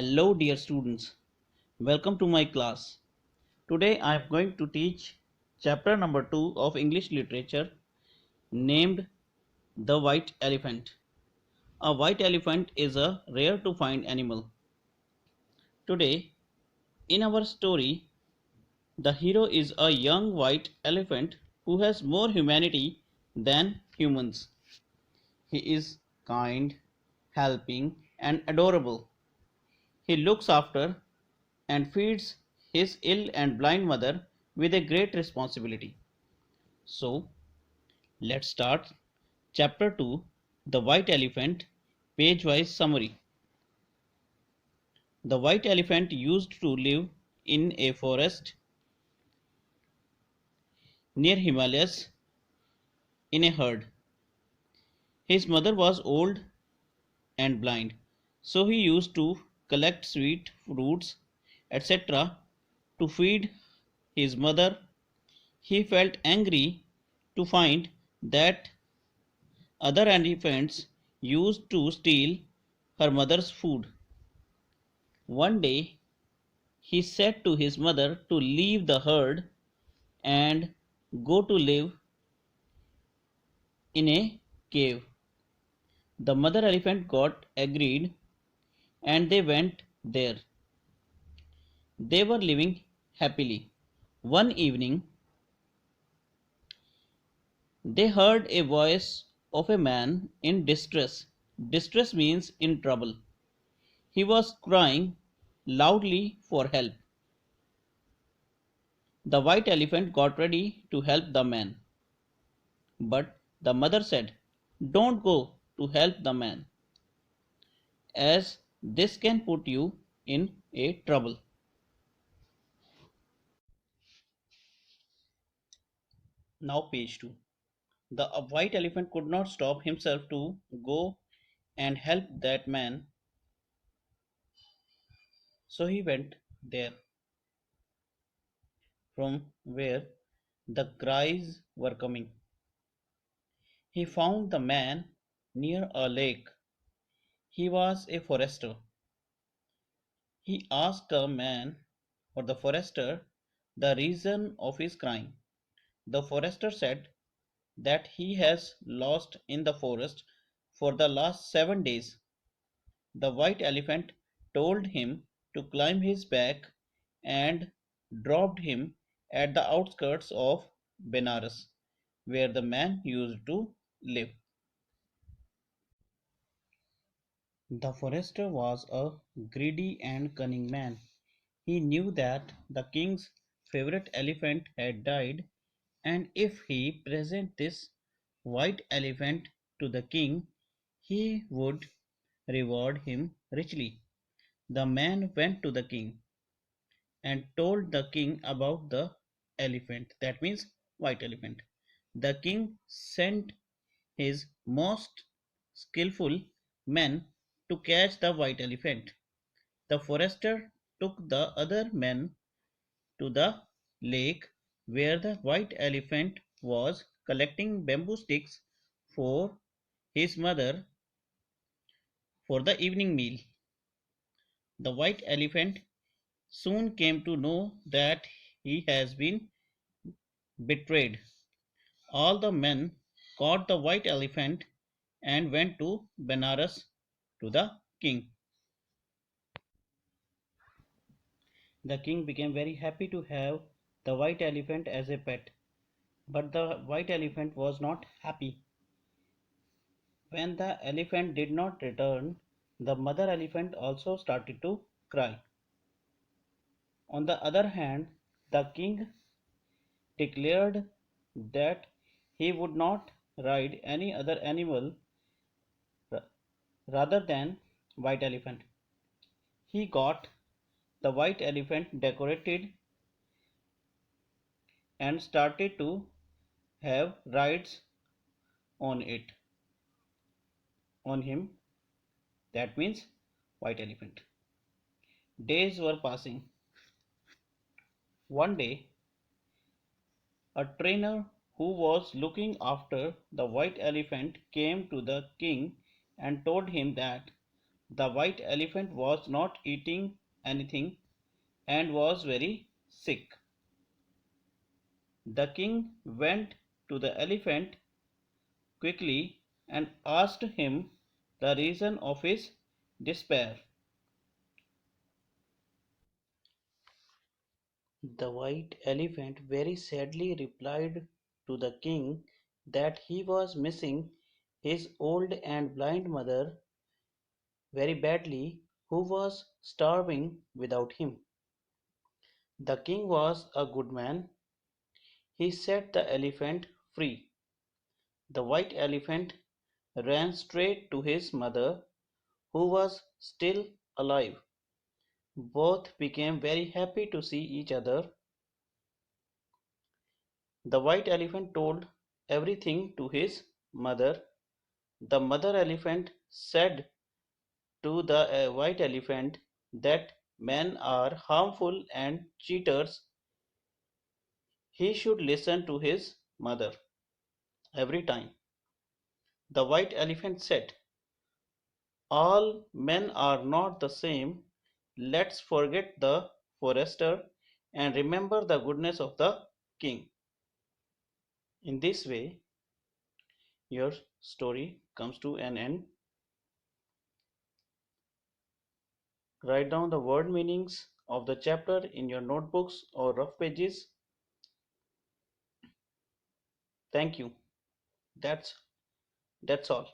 Hello, dear students. Welcome to my class. Today I am going to teach chapter number 2 of English literature named The White Elephant. A white elephant is a rare to find animal. Today, in our story, the hero is a young white elephant who has more humanity than humans. He is kind, helping, and adorable. He looks after and feeds his ill and blind mother with a great responsibility. So, let's start chapter 2, The White Elephant, page wise summary. The white elephant used to live in a forest near Himalayas in a herd. His mother was old and blind, so he used to collect sweet fruits, etc., to feed his mother. He felt angry to find that other elephants used to steal her mother's food. One day he said to his mother to leave the herd and go to live in a cave. The mother elephant got agreed and they went there. They were living happily. One evening they heard a voice of a man in distress. Distress means in trouble. He was crying loudly for help. The white elephant got ready to help the man. But the mother said, "Don't go to help the man, as this can put you in a trouble." Now page 2. The white elephant could not stop himself to go and help that man, so he went there from where the cries were coming. He found the man near a lake. He was a forester. He asked the man or the forester the reason of his crying. The forester said that he has lost in the forest for the last 7 days. The white elephant told him to climb his back and dropped him at the outskirts of Benares, where the man used to live. The forester was a greedy and cunning man. He knew that the king's favorite elephant had died, and if he presented this white elephant to the king, he would reward him richly. The man went to the king and told the king about the elephant, that means white elephant. The king sent his most skillful men to catch the white elephant. The forester took the other men to the lake where the white elephant was collecting bamboo sticks for his mother for the evening meal. The white elephant soon came to know that he has been betrayed. All the men caught the white elephant and went to Benares to the king. The king became very happy to have the white elephant as a pet. But the white elephant was not happy. When the elephant did not return, the mother elephant also started to cry. On the other hand, the king declared that he would not ride any other animal rather than white elephant. He got the white elephant decorated and started to have rides on it on him, that means white elephant. Days were passing. One day a trainer who was looking after the white elephant came to the king and told him that The white elephant was not eating anything and was very sick. The king went to the elephant quickly and asked him the reason of his despair. The white elephant very sadly replied to the king that he was missing his old and blind mother very badly, who was starving without him. The king was a good man. He set the elephant free. The white elephant ran straight to his mother, who was still alive. Both became very happy to see each other. The white elephant told everything to his mother. The mother elephant said to the white elephant that men are harmful and cheaters. He should listen to his mother every time. The white elephant said, all men are not the same. Let's forget the forester and remember the goodness of the king. In this way, your story comes to an end. Write down the word meanings of the chapter in your notebooks or rough pages. Thank you. That's that's all.